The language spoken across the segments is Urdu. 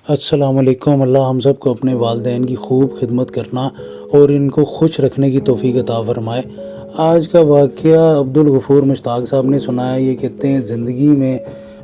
السلام علیکم۔ اللہ ہم سب کو اپنے والدین کی خوب خدمت کرنا اور ان کو خوش رکھنے کی توفیق عطا فرمائے۔ آج کا واقعہ عبدالغفور مشتاق صاحب نے سنایا۔ یہ کہتے ہیں زندگی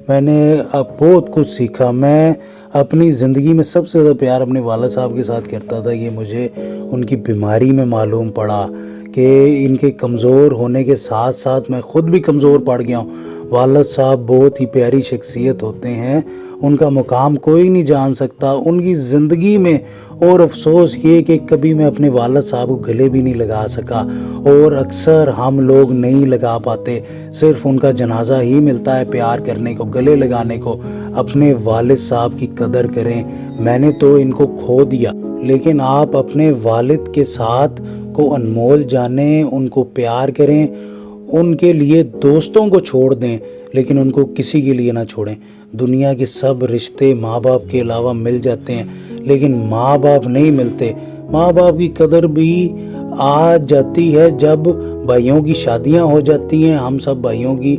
میں نے بہت کچھ سیکھا۔ میں اپنی زندگی میں سب سے زیادہ پیار اپنے والد صاحب کے ساتھ کرتا تھا۔ یہ مجھے ان کی بیماری میں معلوم پڑا کہ ان کے کمزور ہونے کے ساتھ ساتھ میں خود بھی کمزور پڑ گیا ہوں۔ والد صاحب بہت ہی پیاری شخصیت ہوتے ہیں، ان کا مقام کوئی نہیں جان سکتا ان کی زندگی میں۔ اور افسوس یہ کہ کبھی میں اپنے والد صاحب کو گلے بھی نہیں لگا سکا، اور اکثر ہم لوگ نہیں لگا پاتے، صرف ان کا جنازہ ہی ملتا ہے پیار کرنے کو، گلے لگانے کو۔ اپنے والد صاحب کی قدر کریں۔ میں نے تو ان کو کھو دیا، لیکن آپ اپنے والد کے ساتھ کو انمول جانیں، ان کو پیار کریں، ان کے لیے دوستوں کو چھوڑ دیں لیکن ان کو کسی کے لیے نہ چھوڑیں۔ دنیا کے سب رشتے ماں باپ کے علاوہ مل جاتے ہیں لیکن ماں باپ نہیں ملتے۔ ماں باپ کی قدر بھی آ جاتی ہے جب بھائیوں کی شادیاں ہو جاتی ہیں۔ ہم سب بھائیوں کی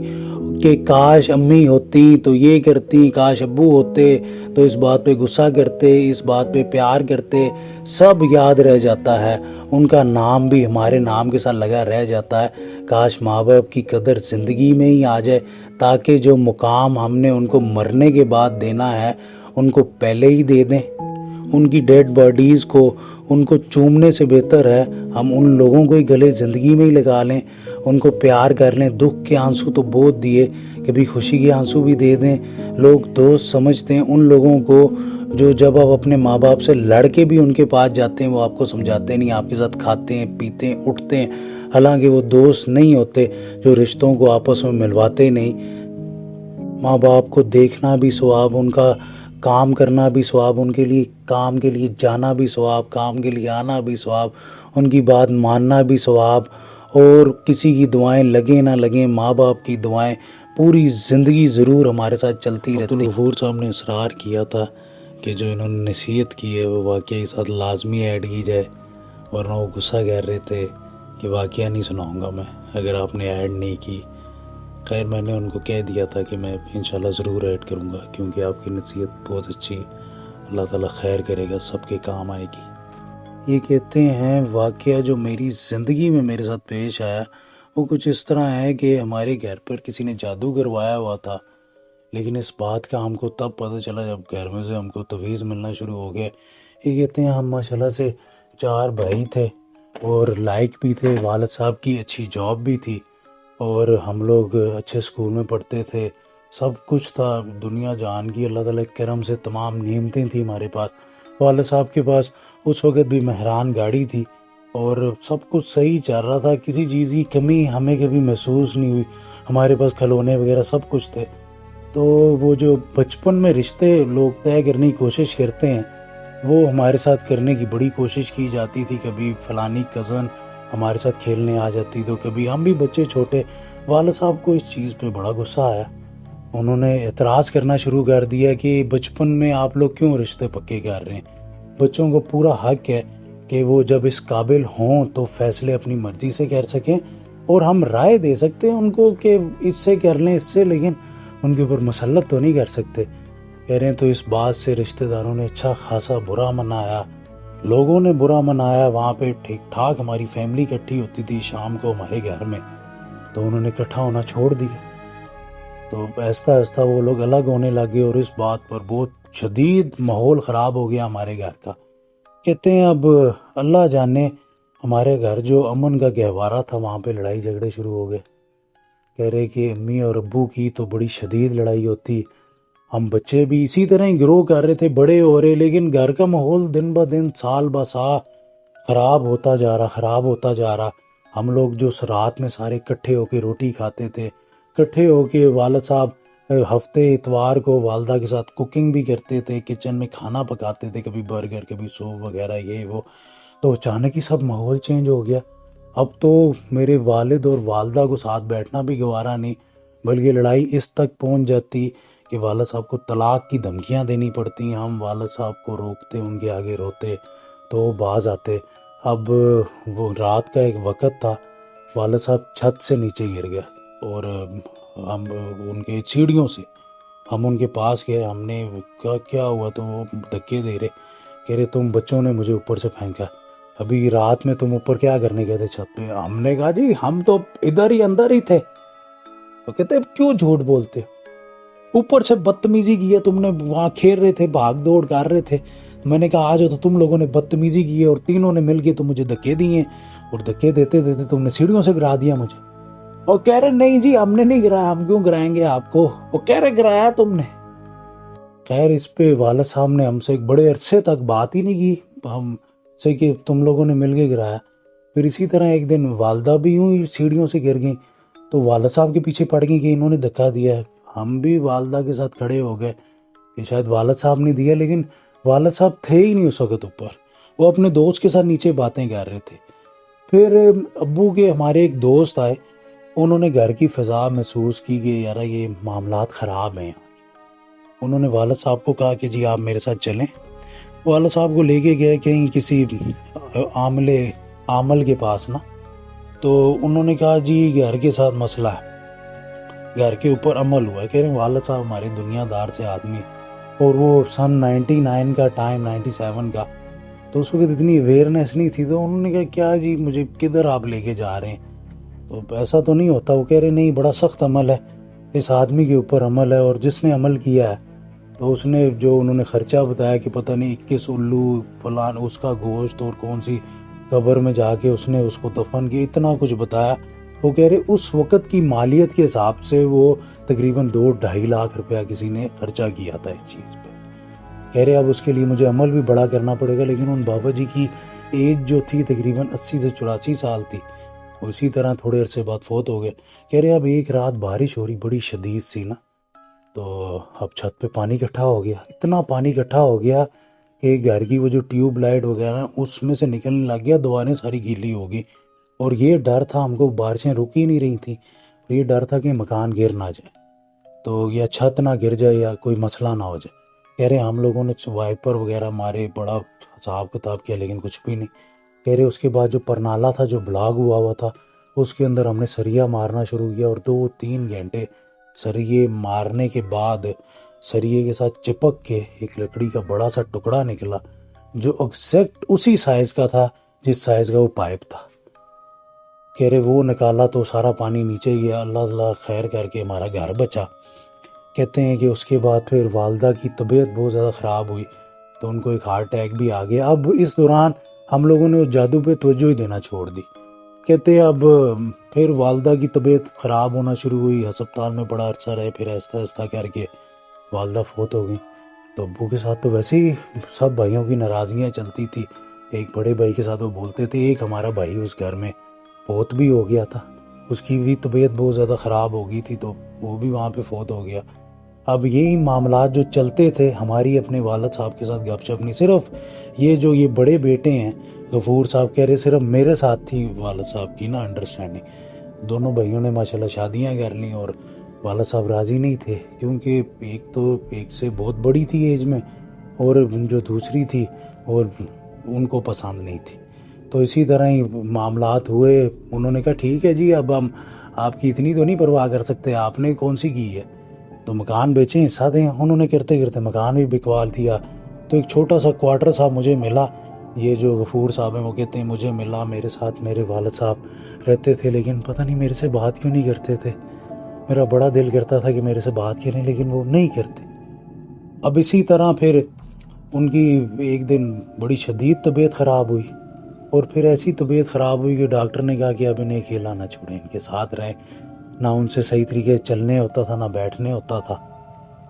کہ کاش امی ہوتی تو یہ کرتی، کاش ابو ہوتے تو اس بات پہ غصہ کرتے، اس بات پہ پیار کرتے، سب یاد رہ جاتا ہے۔ ان کا نام بھی ہمارے نام کے ساتھ لگا رہ جاتا ہے۔ کاش ماں باپ کی قدر زندگی میں ہی آ جائے تاکہ جو مقام ہم نے ان کو مرنے کے بعد دینا ہے ان کو پہلے ہی دے دیں۔ ان کی ڈیڈ باڈیز کو ان کو چومنے سے بہتر ہے ہم ان لوگوں کو ہی گلے زندگی میں ہی لگا لیں، ان کو پیار کر لیں۔ دکھ کے آنسو تو بہت دیے، کبھی خوشی کے آنسو بھی دے دیں۔ لوگ دوست سمجھتے ہیں ان لوگوں کو جو جب آپ اپنے ماں باپ سے لڑ کے بھی ان کے پاس جاتے ہیں وہ آپ کو سمجھاتے نہیں، آپ کے ساتھ کھاتے ہیں، پیتے ہیں، اٹھتے ہیں، حالانکہ وہ دوست نہیں ہوتے، جو رشتوں کو آپس میں ملواتے نہیں۔ ماں باپ کو دیکھنا بھی ثواب، ان کا کام کرنا بھی ثواب، ان کے لیے کام کے لیے جانا بھی ثواب، کام کے لیے آنا بھی ثواب، ان کی بات ماننا بھی ثواب۔ اور کسی کی دعائیں لگیں نہ لگیں، ماں باپ کی دعائیں پوری زندگی ضرور ہمارے ساتھ چلتی رہتی۔ عبدالغفور صاحب نے اصرار کیا تھا کہ جو انہوں نے نصیحت کی ہے وہ واقعہ کے ساتھ لازمی ایڈ کی جائے، ورنہ وہ غصہ کر رہے تھے کہ واقعہ نہیں سناؤں گا میں اگر آپ نے ایڈ نہیں کی۔ خیر میں نے ان کو کہہ دیا تھا کہ میں انشاءاللہ ضرور ایڈ کروں گا، کیونکہ آپ کی نصیحت بہت اچھی ہے، اللہ تعالیٰ خیر کرے گا، سب کے کام آئے گی۔ یہ کہتے ہیں واقعہ جو میری زندگی میں میرے ساتھ پیش آیا وہ کچھ اس طرح ہے کہ ہمارے گھر پر کسی نے جادو کروایا ہوا تھا، لیکن اس بات کا ہم کو تب پتہ چلا جب گھر میں سے ہم کو تویز ملنا شروع ہو گئے۔ یہ کہتے ہیں ہم ماشاءاللہ سے 4 بھائی تھے اور لائق بھی تھے، والد صاحب کی اچھی جاب بھی تھی اور ہم لوگ اچھے سکول میں پڑھتے تھے، سب کچھ تھا دنیا جان کی، اللہ تعالیٰ کے کرم سے تمام نعمتیں تھیں ہمارے پاس۔ والد صاحب کے پاس اس وقت بھی مہران گاڑی تھی اور سب کچھ صحیح چل رہا تھا، کسی چیز کی کمی ہمیں کبھی محسوس نہیں ہوئی، ہمارے پاس کھلونے وغیرہ سب کچھ تھے۔ تو وہ جو بچپن میں رشتے لوگ طے کرنے کی کوشش کرتے ہیں وہ ہمارے ساتھ کرنے کی بڑی کوشش کی جاتی تھی۔ کبھی فلانی کزن ہمارے ساتھ کھیلنے آ جاتی تو کبھی ہم بھی بچے چھوٹے۔ والد صاحب کو اس چیز پہ بڑا غصہ آیا، انہوں نے اعتراض کرنا شروع کر دیا کہ بچپن میں آپ لوگ کیوں رشتے پکے کر رہے ہیں؟ بچوں کو پورا حق ہے کہ وہ جب اس قابل ہوں تو فیصلے اپنی مرضی سے کر سکیں، اور ہم رائے دے سکتے ہیں ان کو کہ اس سے کر لیں اس سے، لیکن ان کے اوپر مسلط تو نہیں کر سکتے۔ کہہ رہے ہیں تو اس بات سے رشتہ داروں نے اچھا خاصا برا منایا، لوگوں نے برا منایا۔ وہاں پہ ٹھیک ٹھاک ہماری فیملی اکٹھی ہوتی تھی شام کو ہمارے گھر میں، تو انہوں نے اکٹھا ہونا چھوڑ دیا، تو آہستہ آہستہ وہ لوگ الگ ہونے لگے اور اس بات پر بہت شدید ماحول خراب ہو گیا ہمارے گھر کا۔ کہتے ہیں اب اللہ جانے ہمارے گھر جو امن کا گہوارہ تھا وہاں پہ لڑائی جھگڑے شروع ہو گئے۔ کہہ رہے کہ امی اور ابو کی تو بڑی شدید لڑائی ہوتی، ہم بچے بھی اسی طرح ہی گرو کر رہے تھے، بڑے ہو رہے، لیکن گھر کا ماحول دن بہ دن سال بہ سال خراب ہوتا جا رہا۔ ہم لوگ جو رات میں سارے اکٹھے ہو کے روٹی کھاتے تھے، اکٹھے ہو کے والد صاحب ہفتے اتوار کو والدہ کے ساتھ کوکنگ بھی کرتے تھے، کچن میں کھانا پکاتے تھے، کبھی برگر کبھی سوپ وغیرہ یہ وہ، تو اچانک ہی سب ماحول چینج ہو گیا۔ اب تو میرے والد اور والدہ کو ساتھ بیٹھنا بھی گوارا نہیں، بلکہ لڑائی اس تک پہنچ جاتی کہ والد صاحب کو طلاق کی دھمکیاں دینی پڑتی، ہم والد صاحب کو روکتے، ان کے آگے روتے تو وہ باز آتے۔ اب وہ رات کا ایک وقت تھا، والد صاحب چھت سے نیچے گر گیا اور ہم ان کے سیڑھیوں سے ہم ان کے پاس گئے, ہم نے کہا کیا ہوا, تو وہ دھکے دے رہے, کہہ رہے تم بچوں نے مجھے اوپر سے پھینکا, ابھی رات میں تم اوپر کیا کرنے گئے تھے چھت پہ. ہم نے کہا جی ہم تو ادھر ہی اندر ہی تھے. تو کہتے کیوں جھوٹ بولتے, اوپر سے بدتمیزی کی ہے تم نے, وہاں کھیل رہے تھے, بھاگ دوڑ کر رہے تھے. میں نے کہا آج تو تم لوگوں نے بدتمیزی کی ہے اور تینوں نے مل کے تو مجھے دھکے دیے, اور دھکے دیتے دیتے تم نے سیڑھیوں سے گرا دیا مجھے. اور کہہ رہے نہیں جی ہم نے نہیں گرایا, ہم کیوں گرائیں گے آپ کو, وہ کہہ رہے گرایا تم نے. خیر اس پہ والد صاحب نے ہم سے ایک بڑے عرصے تک بات ہی نہیں کی ہم سے کہ تم لوگوں نے مل کے گرایا. پھر اسی طرح ایک دن والدہ بھی یوں ہی سیڑھیوں سے گر گئیں, تو والد صاحب کے پیچھے پڑ گئی کہ انہوں نے دھکا دیا ہے. ہم بھی والدہ کے ساتھ کھڑے ہو گئے کہ شاید والد صاحب نے دیا, لیکن والد صاحب تھے ہی نہیں اس وقت اوپر, وہ اپنے دوست کے ساتھ نیچے باتیں کر رہے تھے. پھر ابو کے ہمارے ایک دوست آئے, انہوں نے گھر کی فضا محسوس کی کہ یار یہ معاملات خراب ہیں. انہوں نے والد صاحب کو کہا کہ جی آپ میرے ساتھ چلیں. والد صاحب کو لے کے گئے کہیں کسی عامل کے پاس نا, تو انہوں نے کہا جی گھر کے ساتھ مسئلہ ہے, گھر کے اوپر عمل ہوا ہے. کہہ رہے ہیں والد صاحب ہمارے دنیا دار سے آدمی, اور وہ سن 99 کا ٹائم, 97 کا, تو اس وقت اتنی اویئرنیس نہیں تھی. تو انہوں نے کہا کیا جی مجھے کدھر آپ لے کے جا رہے ہیں, تو ایسا تو نہیں ہوتا. وہ کہہ رہے نہیں بڑا سخت عمل ہے, اس آدمی کے اوپر عمل ہے, اور جس نے عمل کیا ہے تو اس نے جو انہوں نے خرچہ بتایا کہ پتہ نہیں 21 الو فلان اس کا گوشت, اور کون سی قبر میں جا کے اس نے اس کو دفن کیا, اتنا کچھ بتایا. وہ کہہ رہے اس وقت کی مالیت کے حساب سے وہ تقریباً 2-2.5 لاکھ روپیہ کسی نے خرچہ کیا تھا اس چیز پہ. کہہ رہے اب اس کے لیے مجھے عمل بھی بڑا کرنا پڑے گا. لیکن ان بابا جی کی ایج جو تھی تقریباً 80 سے 84 سال تھی, اسی طرح تھوڑے عرصے بعد فوت ہو گئے. کہہ رہے اب ایک رات بارش ہو رہی بڑی شدید سی نا, تو اب چھت پہ پانی اکٹھا ہو گیا, اتنا پانی اکٹھا ہو گیا کہ گھر کی وہ جو ٹیوب لائٹ وغیرہ اس میں سے نکلنے لگ گیا, دیواریں ساری گیلی ہو گئی. اور یہ ڈر تھا ہم کو, بارشیں رک ہی نہیں رہی تھیں, اور یہ ڈر تھا کہ مکان گر نہ جائے, تو یا چھت نہ گر جائے یا کوئی مسئلہ نہ ہو جائے. کہہ رہے ہم لوگوں نے وائپر وغیرہ مارے, بڑا حساب کتاب کیا, لیکن کچھ بھی نہیں. کہہ رہے اس کے بعد جو پرنالا تھا جو بلاگ ہوا تھا, اس کے اندر ہم نے سریا مارنا شروع کیا, اور 2-3 گھنٹے سریے مارنے کے بعد سریے کے ساتھ چپک کے ایک لکڑی کا بڑا سا ٹکڑا نکلا جو ایگزیکٹ اسی سائز کا تھا جس سائز کا وہ پائپ تھا. کہہ رہے وہ نکالا تو سارا پانی نیچے گیا, اللہ تعالیٰ خیر کر کے ہمارا گھر بچا. کہتے ہیں کہ اس کے بعد پھر والدہ کی طبیعت بہت زیادہ خراب ہوئی, تو ان کو ایک ہارٹ اٹیک بھی آ گیا. اب اس دوران ہم لوگوں نے اس جادو پہ توجہ ہی دینا چھوڑ دی. کہتے ہیں اب پھر والدہ کی طبیعت خراب ہونا شروع ہوئی, ہسپتال میں بڑا عرصہ رہے, پھر آہستہ آہستہ کر کے والدہ فوت ہو گئی. تو ابو کے ساتھ تو ویسے ہی سب بھائیوں کی ناراضگیاں چلتی تھی. ایک بڑے بھائی کے ساتھ وہ بولتے تھے, ایک ہمارا بھائی اس گھر میں فوت بھی ہو گیا تھا, اس کی بھی طبیعت بہت زیادہ خراب ہو گئی تھی, تو وہ بھی وہاں پہ فوت ہو گیا. اب یہی معاملات جو چلتے تھے ہماری اپنے والد صاحب کے ساتھ گپ شپ نہیں, صرف یہ بڑے بیٹے ہیں غفور صاحب, کہہ رہے صرف میرے ساتھ تھی والد صاحب کی نا انڈرسٹینڈنگ. دونوں بھائیوں نے ماشاءاللہ شادیاں کر لیں, اور والد صاحب راضی نہیں تھے, کیونکہ ایک سے بہت بڑی تھی ایج میں, اور جو دوسری تھی اور ان کو پسند نہیں تھی. تو اسی طرح ہی معاملات ہوئے. انہوں نے کہا ٹھیک ہے جی, اب ہم آپ کی اتنی تو نہیں پرواہ کر سکتے, آپ نے کون سی کی ہے, تو مکان بیچیں حصہ دیں. انہوں نے کرتے کرتے مکان بھی بکوا دیا. تو ایک چھوٹا سا کوارٹر صاحب مجھے ملا, یہ جو غفور صاحب ہیں وہ کہتے ہیں مجھے ملا, میرے ساتھ میرے والد صاحب رہتے تھے, لیکن پتہ نہیں میرے سے بات کیوں نہیں کرتے تھے. میرا بڑا دل کرتا تھا کہ میرے سے بات کریں, لیکن وہ نہیں کرتے. اب اسی طرح پھر ان کی ایک دن بڑی شدید طبیعت خراب ہوئی, اور پھر ایسی طبیعت خراب ہوئی کہ ڈاکٹر نے کہا کہ اب انہیں اکیلا نہ چھوڑیں, ان کے ساتھ رہیں. نہ ان سے صحیح طریقے سے چلنے ہوتا تھا, نہ بیٹھنے ہوتا تھا.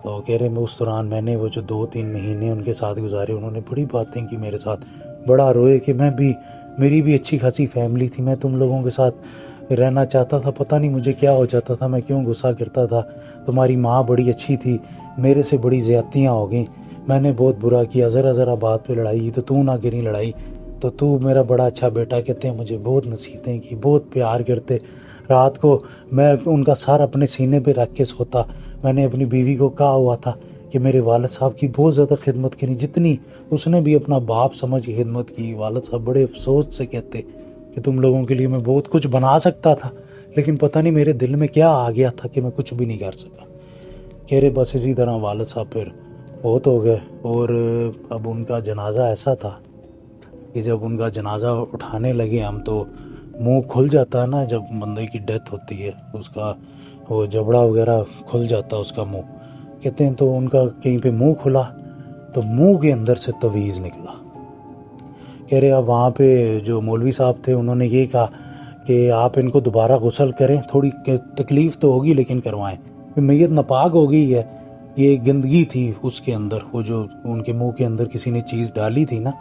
تو کہہ رہے اس دوران میں نے وہ جو 2-3 مہینے ان کے ساتھ گزارے, انہوں نے بڑی باتیں کی میرے ساتھ, بڑا روئے کہ میری بھی اچھی خاصی فیملی تھی, میں تم لوگوں کے ساتھ رہنا چاہتا تھا, پتہ نہیں مجھے کیا ہو جاتا تھا, میں کیوں غصہ کرتا تھا. تمہاری ماں بڑی اچھی تھی, میرے سے بڑی زیادتیاں ہو گئیں, میں نے بہت برا کیا, ذرا بات پہ لڑائی کی تو نہ کری لڑائی, تو میرا بڑا اچھا بیٹا. کہتے ہیں مجھے بہت نصیحتیں کی, بہت پیار کرتے. رات کو میں ان کا سر اپنے سینے پہ رکھ کے سوتا. میں نے اپنی بیوی کو کہا ہوا تھا کہ میرے والد صاحب کی بہت زیادہ خدمت کریں, جتنی اس نے بھی اپنا باپ سمجھ کے خدمت کی. والد صاحب بڑے افسوس سے کہتے کہ تم لوگوں کے لیے میں بہت کچھ بنا سکتا تھا, لیکن پتہ نہیں میرے دل میں کیا آ گیا تھا کہ میں کچھ بھی نہیں کر سکا. کہہ رہے بس اسی طرح والد صاحب پھر بہت ہو گئے، اور اب ان کا جنازہ ایسا تھا کہ جب ان کا جنازہ اٹھانے لگے ہم تو منہ کھل جاتا ہے نا، جب بندے کی ڈیتھ ہوتی ہے اس کا وہ جبڑا وغیرہ کھل جاتا ہے اس کا منہ، کہتے ہیں تو ان کا کہیں پہ منہ کھلا تو منہ کے اندر سے تعویذ نکلا۔ کہہ رہے اب وہاں پہ جو مولوی صاحب تھے انہوں نے یہ کہا کہ آپ ان کو دوبارہ غسل کریں، تھوڑی تکلیف تو ہوگی لیکن کروائیں، میت ناپاک ہو گئی ہے، یہ گندگی تھی اس کے اندر، وہ جو ان کے منہ کے اندر کسی نے چیز ڈالی تھی نا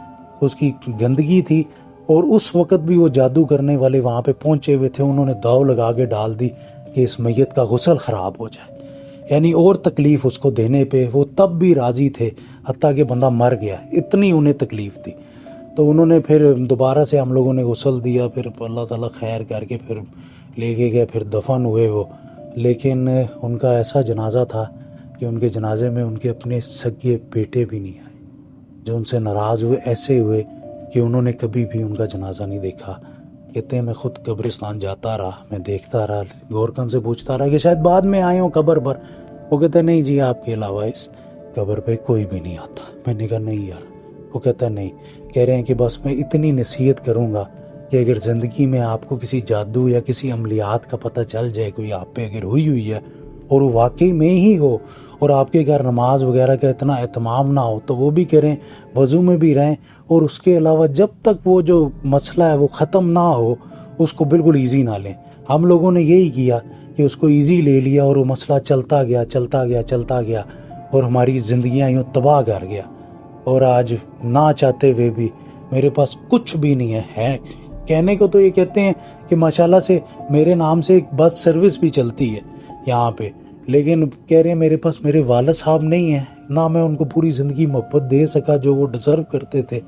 اس کی گندگی تھی، اور اس وقت بھی وہ جادو کرنے والے وہاں پہ پہنچے ہوئے تھے، انہوں نے داؤ لگا کے ڈال دی کہ اس میت کا غسل خراب ہو جائے، یعنی اور تکلیف اس کو دینے پہ وہ تب بھی راضی تھے، حتیٰ کہ بندہ مر گیا، اتنی انہیں تکلیف تھی۔ تو انہوں نے پھر دوبارہ سے ہم لوگوں نے غسل دیا، پھر اللہ تعالیٰ خیر کر کے پھر لے کے گئے، پھر دفن ہوئے وہ، لیکن ان کا ایسا جنازہ تھا کہ ان کے جنازے میں ان کے اپنے سگے بیٹے بھی نہیں آئے، جو ان سے ناراض ہوئے، ایسے ہوئے کہ انہوں نے کبھی بھی ان کا جنازہ نہیں دیکھا۔ کہتے ہیں میں خود قبرستان جاتا رہا، میں دیکھتا رہا، گورکن سے پوچھتا رہا کہ شاید بعد میں آئے ہوں قبر پر، وہ کہتے ہیں نہیں جی آپ کے علاوہ اس قبر پہ کوئی بھی نہیں آتا۔ میں نے کہا نہیں یار، وہ کہتا ہے نہیں، کہہ رہے ہیں کہ بس میں اتنی نصیحت کروں گا کہ اگر زندگی میں آپ کو کسی جادو یا کسی عملیات کا پتہ چل جائے، کوئی آپ پہ اگر ہوئی ہے اور وہ واقعی میں ہی ہو، اور آپ کے گھر نماز وغیرہ کا اتنا اہتمام نہ ہو تو وہ بھی کریں، وضو میں بھی رہیں، اور اس کے علاوہ جب تک وہ جو مسئلہ ہے وہ ختم نہ ہو اس کو بالکل ایزی نہ لیں۔ ہم لوگوں نے یہی کیا کہ اس کو ایزی لے لیا، اور وہ مسئلہ چلتا گیا چلتا گیا چلتا گیا، اور ہماری زندگیاں یوں تباہ کر گیا، اور آج نہ چاہتے ہوئے بھی میرے پاس کچھ بھی نہیں ہے۔ کہنے کو تو یہ کہتے ہیں کہ ماشاءاللہ سے میرے نام سے ایک بس سروس بھی چلتی ہے یہاں پہ، لیکن کہہ رہے ہیں میرے پاس میرے والد صاحب نہیں ہیں، نہ میں ان کو پوری زندگی محبت دے سکا جو وہ ڈیزرو کرتے تھے،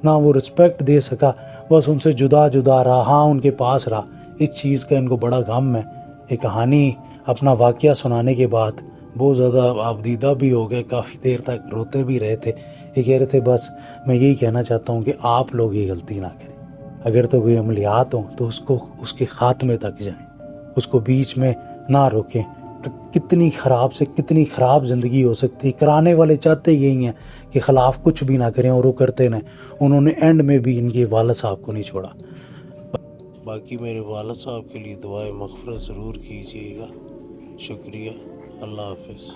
نہ وہ رسپیکٹ دے سکا، بس ان سے جدا جدا رہا، ہاں ان کے پاس رہا، اس چیز کا ان کو بڑا غم ہے۔ یہ کہانی اپنا واقعہ سنانے کے بعد بہت زیادہ آبدیدہ بھی ہو گئے، کافی دیر تک روتے بھی رہے تھے۔ یہ کہہ رہے تھے بس میں یہی کہنا چاہتا ہوں کہ آپ لوگ یہ غلطی نہ کریں، اگر تو کوئی عملیات ہوں تو اس کے خاتمے تک جائیں، اس کو بیچ میں نہ روکیں۔ کتنی خراب سے کتنی خراب زندگی ہو سکتی، کرانے والے چاہتے یہی ہیں کہ خلاف کچھ بھی نہ کریں، اور وہ کرتے نہ، انہوں نے اینڈ میں بھی ان کے والد صاحب کو نہیں چھوڑا۔ باقی میرے والد صاحب کے لیے دعائیں مغفرت ضرور کیجیے گا۔ شکریہ، اللہ حافظ۔